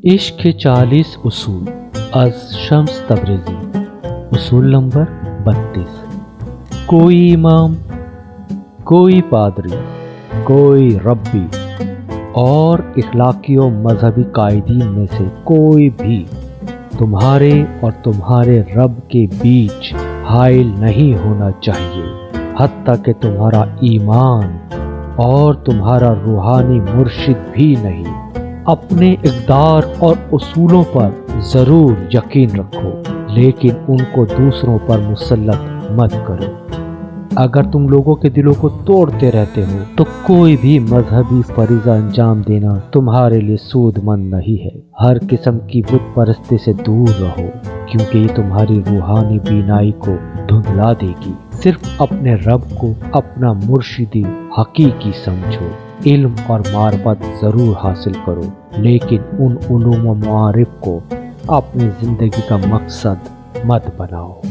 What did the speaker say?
عشق کے 40 اصول از شمس تبریزی۔ اصول نمبر 32۔ کوئی امام، کوئی پادری، کوئی ربی اور اخلاقی و مذہبی قائدین میں سے کوئی بھی تمہارے اور تمہارے رب کے بیچ حائل نہیں ہونا چاہیے، حتیٰ کہ تمہارا ایمان اور تمہارا روحانی مرشد بھی نہیں۔ اپنے اقدار اور اصولوں پر ضرور یقین رکھو، لیکن ان کو دوسروں پر مسلط مت کرو۔ اگر تم لوگوں کے دلوں کو توڑتے رہتے ہو تو کوئی بھی مذہبی فریضہ انجام دینا تمہارے لیے سود مند نہیں ہے۔ ہر قسم کی بت پرستی سے دور رہو، کیونکہ یہ تمہاری روحانی بینائی کو دھندلا دے گی۔ صرف اپنے رب کو اپنا مرشدی حقیقی سمجھو۔ علم اور معرفت ضرور حاصل کرو، لیکن ان علوم و معارف کو اپنی زندگی کا مقصد مت بناؤ۔